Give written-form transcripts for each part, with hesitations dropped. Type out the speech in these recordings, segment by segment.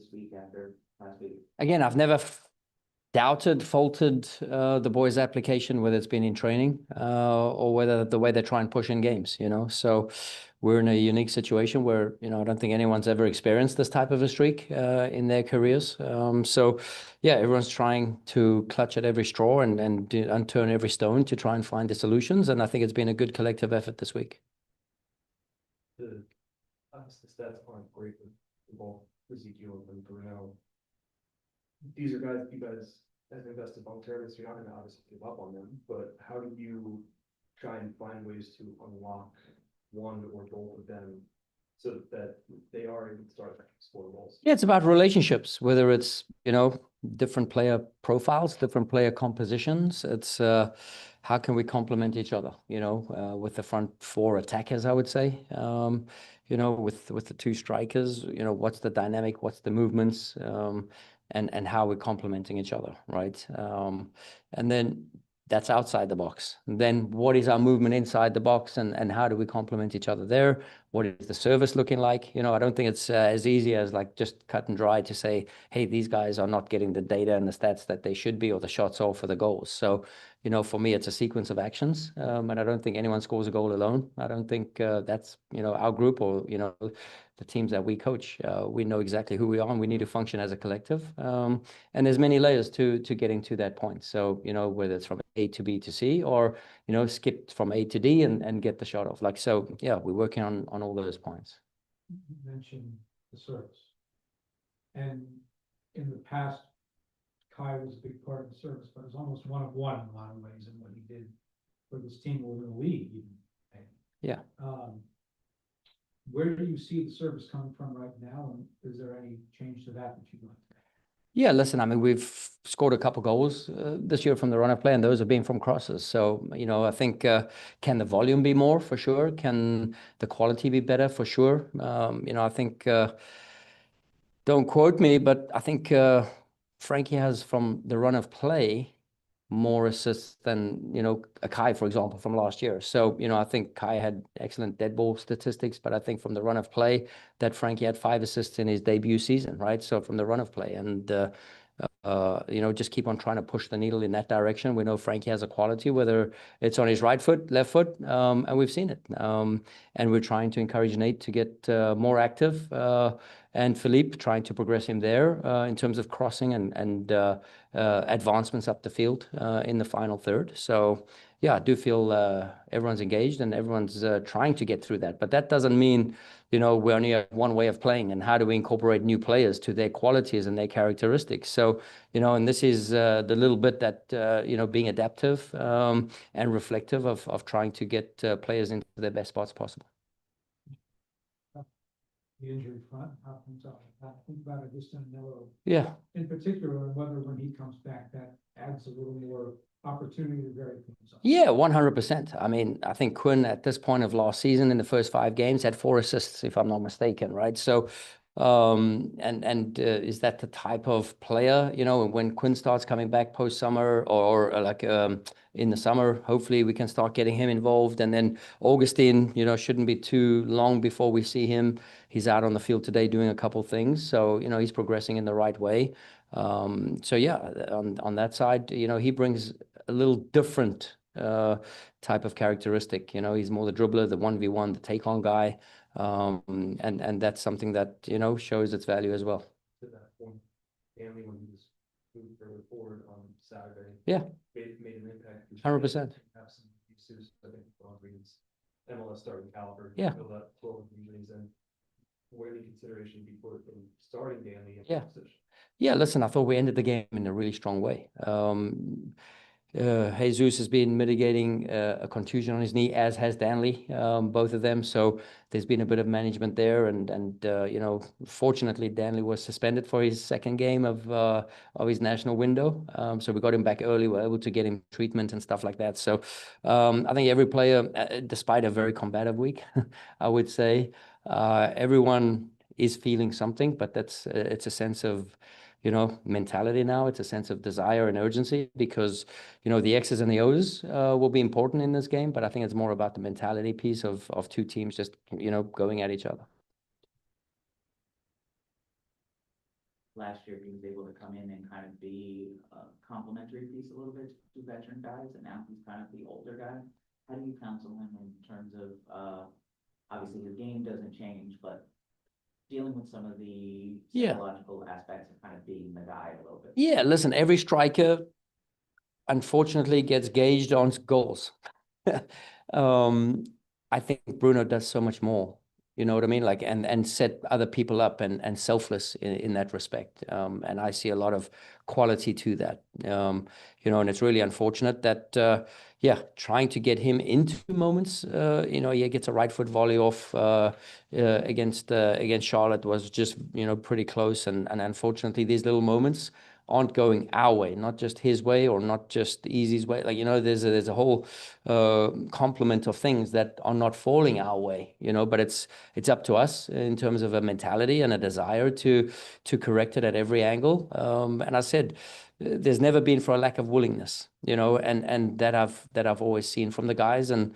this week after last week? Again, I've never doubted, faulted the boys' application, whether it's been in training or whether the way they try and push in games, So we're in a unique situation where, I don't think anyone's ever experienced this type of a streak in their careers. So, yeah, everyone's trying to clutch at every straw and turn every stone to try and find the solutions. And I think it's been a good collective effort this week. The stats aren't great with the ball, Ezekiel and Carnell. These are guys you guys have invested long term, so you're not going to obviously give up on them. But how do you try and find ways to unlock one or both of them so that they are able to start scoring goals? Yeah, it's about relationships, whether it's, different player profiles, different player compositions. It's how can we complement each other, with the front four attackers, I would say, with the two strikers, what's the dynamic, what's the movements, and how we're complementing each other, right? And then that's outside the box. And then what is our movement inside the box, and how do we complement each other there? What is the service looking like? I don't think it's as easy as like just cut and dry to say, hey, these guys are not getting the data and the stats that they should be, or the shots off for the goals. So, for me, it's a sequence of actions. And I don't think anyone scores a goal alone. I don't think that's, our group or, the teams that we coach. We know exactly who we are, and we need to function as a collective. And there's many layers to getting to that point. So, whether it's from A to B to C, or, skip from A to D and get the shot off. Like, so, yeah, we're working on all those points. You mentioned the service. And in the past, Kai was a big part of the service, but it was almost one of one in a lot of ways in what he did for this team within the league. Even. Yeah. Where do you see the service coming from right now? And is there any change to that you'd like to make? Yeah, listen, I mean, we've scored a couple goals this year from the run of play, and those have been from crosses. So, I think, can the volume be more? For sure. Can the quality be better? For sure. I think, don't quote me, but I think Frankie has, from the run of play, more assists than, a Kai, for example, from last year. So, I think Kai had excellent dead ball statistics, but I think from the run of play that Frankie had 5 assists in his debut season, right? So from the run of play, and, just keep on trying to push the needle in that direction. We know Frankie has a quality, whether it's on his right foot, left foot, and we've seen it. And we're trying to encourage Nate to get more active, and Philippe trying to progress him there in terms of crossing and advancements up the field in the final third. So, yeah, I do feel everyone's engaged and everyone's trying to get through that. But that doesn't mean, we only have one way of playing, and how do we incorporate new players to their qualities and their characteristics? So, and this is the little bit that, being adaptive and reflective of trying to get players into their best spots possible. The injury front, how comes out? I think about it just in Miller. Yeah. In particular, and whether when he comes back, that adds a little more opportunity to vary things up. Yeah, 100%. I mean, I think Quinn at this point of last season, in the first 5 games, had 4 assists, if I'm not mistaken, right? So, is that the type of player, when Quinn starts coming back post summer, or like in the summer, hopefully we can start getting him involved. And then Augustine, shouldn't be too long before we see him. He's out on the field today doing a couple things, so he's progressing in the right way. So yeah, on that side, he brings a little different type of characteristic. He's more the dribbler, the 1v1, the take-on guy. And that's something that, shows its value as well. To that point, Danley, when he was moved further forward on Saturday, yeah, made an impact. 100%. Have some uses, I think, MLS starting caliber. Yeah. Feel that 12 injuries, and where any consideration be put in starting Danley in Yeah. position? Yeah, listen, I thought we ended the game in a really strong way. Jesus has been mitigating a contusion on his knee, as has Danley, both of them. So there's been a bit of management there, and fortunately Danley was suspended for his second game of his national window. So we got him back early. We were able to get him treatment and stuff like that. So I think every player, despite a very combative week, I would say, everyone is feeling something, but it's a sense of, mentality now. It's a sense of desire and urgency, because, the X's and the O's will be important in this game, but I think it's more about the mentality piece of 2 teams just, going at each other. last year he was able to come in and kind of be a complementary piece a little bit to veteran guys, and now he's kind of the older guy. How do you counsel him in terms of, obviously his game doesn't change, but dealing with some of the Yeah. psychological aspects of kind of being the guy a little bit? Yeah, listen, every striker unfortunately gets gauged on goals. I think Bruno does so much more. You know what I mean? Like, and set other people up and selfless in that respect. And I see a lot of quality to that. You know, and it's really unfortunate that, yeah, trying to get him into moments, you know, he gets a right foot volley off against Charlotte was just, you know, pretty close. And unfortunately, these little moments aren't going our way, not just his way or not just Easy's way. Like, you know, there's a whole complement of things that are not falling our way, you know, but it's up to us in terms of a mentality and a desire to correct it at every angle. And I said, there's never been for a lack of willingness, you know, and that I've always seen from the guys. And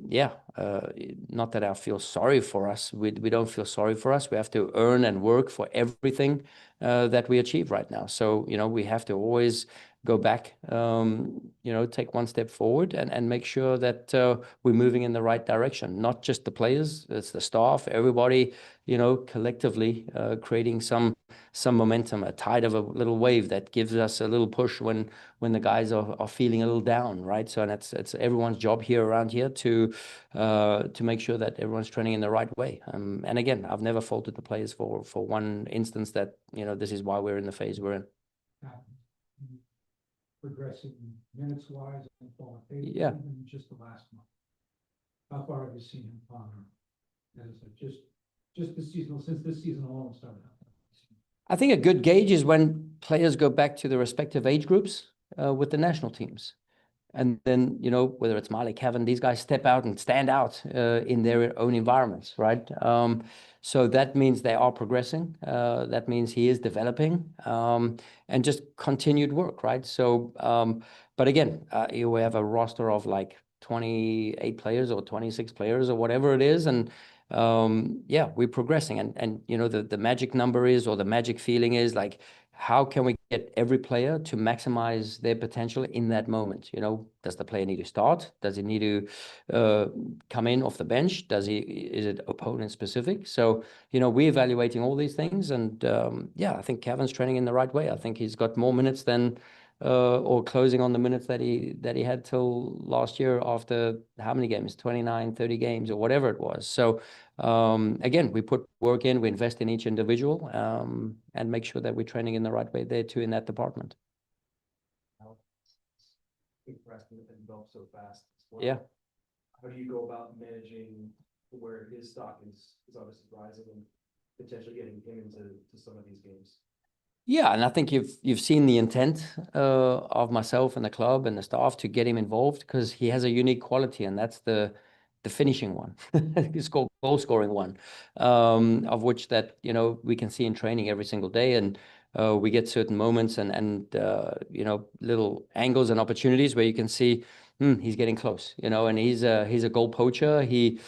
yeah, not that I feel sorry for us. We don't feel sorry for us. We have to earn and work for everything that we achieve right now. So, you know, we have to always go back, you know, take one step forward and make sure that we're moving in the right direction. Not just the players, it's the staff, everybody, you know, collectively creating some momentum, a tide of a little wave that gives us a little push when the guys are feeling a little down, right? So, and it's everyone's job here around here to make sure that everyone's trending in the right way. And again, I've never faulted the players for one instance that, you know, this is why we're in the phase we're in. Progressing minutes wise and qualitatively, Yeah. even just the last month. How far have you seen him on? As I said, just this season, since this season alone started out. I think a good gauge is when players go back to the respective age groups with the national teams. And then, you know, whether it's Malik, Kevin, these guys step out and stand out in their own environments, right? So that means they are progressing. That means he is developing and just continued work, right? So, but again, we have a roster of like 28 players or 26 players or whatever it is. And yeah, we're progressing. And you know, the magic number is, or the magic feeling is like, how can we get every player to maximize their potential in that moment? You know, does the player need to start? Does he need to come in off the bench? Is it opponent specific? So, you know, we're evaluating all these things. And yeah, I think Kevin's training in the right way. I think he's got more minutes than or closing on the minutes that he had till last year after how many games? 29, 30 games or whatever it was. So again, we put work in, we invest in each individual and make sure that we're training in the right way there too in that department. Impressed and developed so fast as well. Yeah. How do you go about managing where his stock is obviously rising and potentially getting him into some of these games? Yeah, and I think you've seen the intent of myself and the club and the staff to get him involved because he has a unique quality, and that's the finishing one, his goal scoring one, of which that, you know, we can see in training every single day, and we get certain moments and you know, little angles and opportunities where you can see he's getting close, you know, and he's a goal poacher. He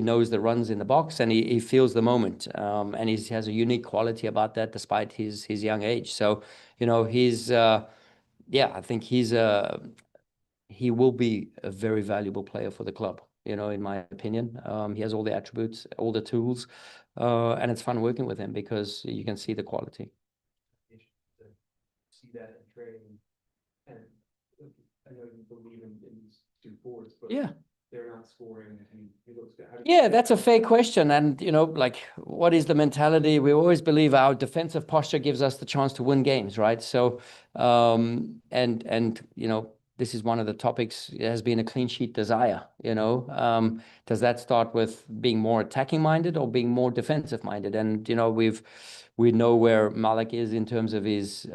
knows the runs in the box and he feels the moment, and he has a unique quality about that despite his young age. So, you know, yeah, I think he will be a very valuable player for the club, you know, in my opinion. He has all the attributes, all the tools, and it's fun working with him because you can see the quality. To see that in training, and I know you believe in these two forwards, but Yeah. they're not scoring, and he looks good. Yeah, that's a fair question. And, you know, like, what is the mentality? We always believe our defensive posture gives us the chance to win games, right? So, and you know, this is one of the topics. It has been a clean sheet desire, you know. Does that start with being more attacking minded or being more defensive minded? And, you know, we know where Malik is in terms of his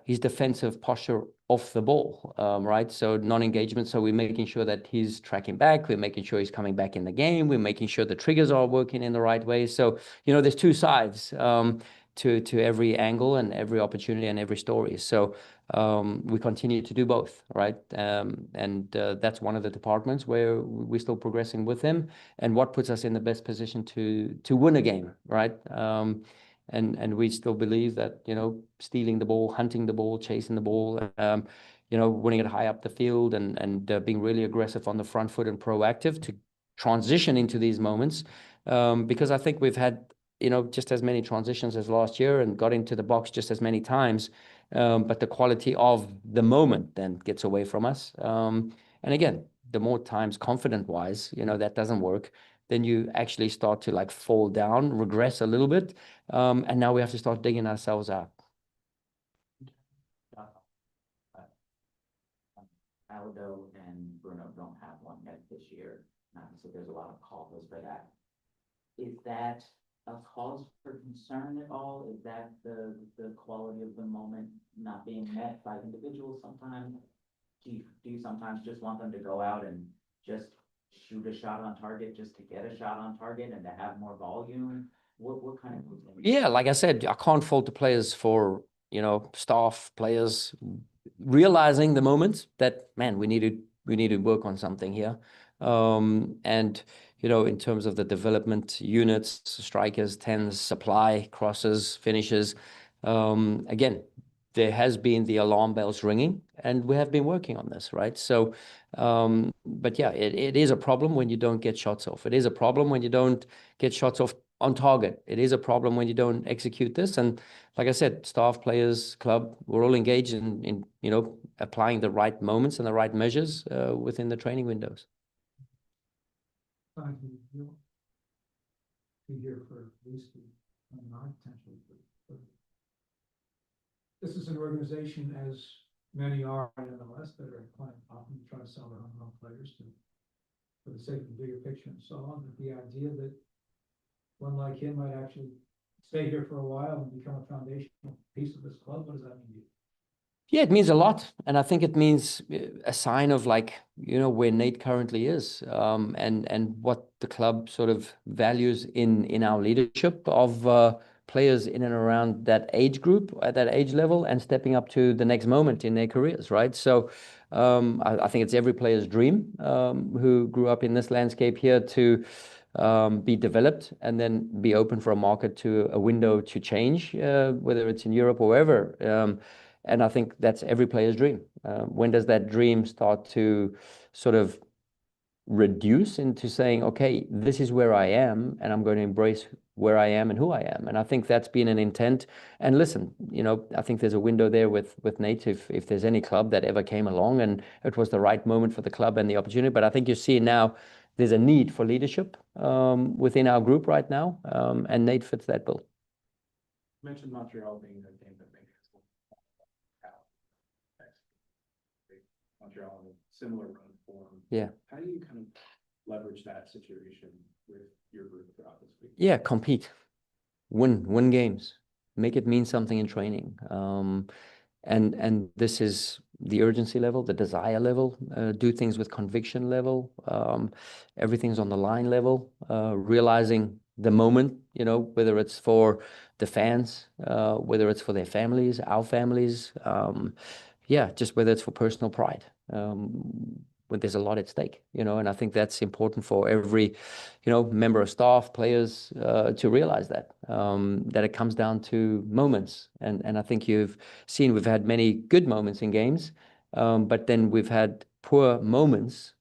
his defensive posture off the ball, right? So non-engagement. So we're making sure that he's tracking back. We're making sure he's coming back in the game. We're making sure the triggers are working in the right way. So, you know, there's two sides to every angle and every opportunity and every story. So we continue to do both, right? And that's one of the departments where we're still progressing with him and what puts us in the best position to win a game, right? And we still believe that, you know, stealing the ball, hunting the ball, chasing the ball, you know, winning it high up the field and being really aggressive on the front foot and proactive to transition into these moments. Because I think we've had, you know, just as many transitions as last year and got into the box just as many times. But the quality of the moment then gets away from us. And again, the more times confident wise, you know, that doesn't work, then you actually start to like fall down, regress a little bit. And now we have to start digging ourselves out. Aldo and Bruno don't have one yet this year, so there's a lot of calls for that. Is that a cause for concern at all? Is that the quality of the moment not being met by individuals sometimes? Do you sometimes just want them to go out and just shoot a shot on target just to get a shot on target and to have more volume? What kind of? Yeah, like I said, I can't fault the players for, you know, staff, players realizing the moment that, man, we need to work on something here. And, you know, in terms of the development units, strikers, tens, supply, crosses, finishes, again, there has been the alarm bells ringing, and we have been working on this, right? So, but yeah, it is a problem when you don't get shots off. It is a problem when you don't get shots off on target. It is a problem when you don't execute this. And like I said, staff, players, club, we're all engaged in you know, applying the right moments and the right measures within the training windows. Trying to be here for at least non potentially. This is an organization, as many are in MLS, that are quite often try to sell their own players for the sake of the bigger picture and so on. But the idea that one like him might actually stay here for a while and become a foundational piece of this club, what does that mean to you? Yeah, it means a lot. And I think it means a sign of, like, you know, where Nate currently is, and what the club sort of values in our leadership of players in and around that age group, at that age level, and stepping up to the next moment in their careers, right? So I think it's every player's dream who grew up in this landscape here to be developed and then be open for a market, to a window to change, whether it's in Europe or wherever. And I think that's every player's dream. When does that dream start to sort of reduce into saying, okay, this is where I am, and I'm going to embrace where I am and who I am? And I think that's been an intent. And listen, you know, I think there's a window there with Nate, if there's any club that ever came along and it was the right moment for the club and the opportunity. But I think you see now there's a need for leadership within our group right now, and Nate fits that bill. You mentioned Montreal being the game that makes Montreal in a similar run form. Yeah. How do you kind of leverage that situation with your group throughout this week? Yeah, compete, win games, make it mean something in training. And this is the urgency level, the desire level, do things with conviction level, everything's on the line level, realizing the moment, you know, whether it's for the fans, whether it's for their families, our families, yeah, just whether it's for personal pride, when there's a lot at stake, you know. And I think that's important for every, you know, member of staff, players, to realize that it comes down to moments. And I think you've seen we've had many good moments in games, but then we've had poor moments,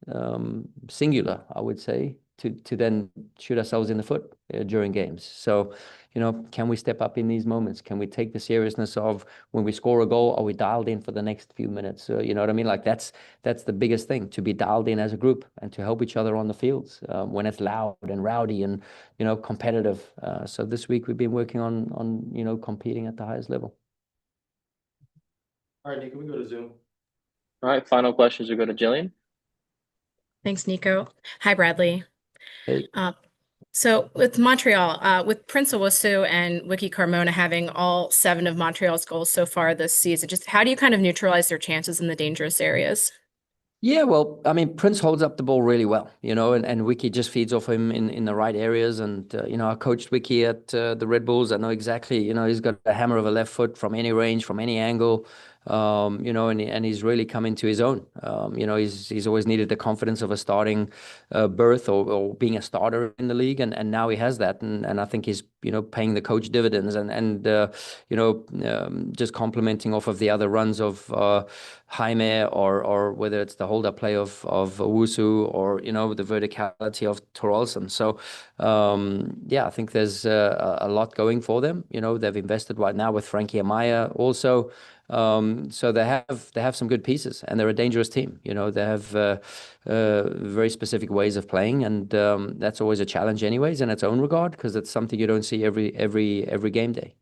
singular, I would say, to then shoot ourselves in the foot during games. So, you know, can we step up in these moments? Can we take the seriousness of when we score a goal, are we dialed in for the next few minutes? You know what I mean? Like that's the biggest thing, to be dialed in as a group and to help each other on the fields when it's loud and rowdy and, you know, competitive. So this week we've been working on, you know, competing at the highest level. All right, Nick, can we go to Zoom? All right, final questions will go to Jillian. Thanks, Nico. Hi, Bradley. Hey. So with Montreal, with Prince Owusu and Wiki Carmona having all 7 of Montreal's goals so far this season, just how do you kind of neutralize their chances in the dangerous areas? Yeah, well, I mean, Prince holds up the ball really well, you know, and Wiki just feeds off him in the right areas. And, you know, I coached Wiki at the Red Bulls. I know exactly, you know, he's got a hammer of a left foot from any range, from any angle. you know, and he's really come into his own. You know, he's always needed the confidence of a starting berth or being a starter in the league, and now he has that, and I think he's, you know, paying the coach dividends, and you know, just complementing off of the other runs of Jaime, or whether it's the hold-up play of Owusu, or, you know, the verticality of Torolson. So yeah, I think there's a lot going for them. You know, they've invested right now with Frankie Amaya also. So they have some good pieces, and they're a dangerous team. You know, they have very specific ways of playing, and that's always a challenge anyways in its own regard, because it's something you don't see every game day.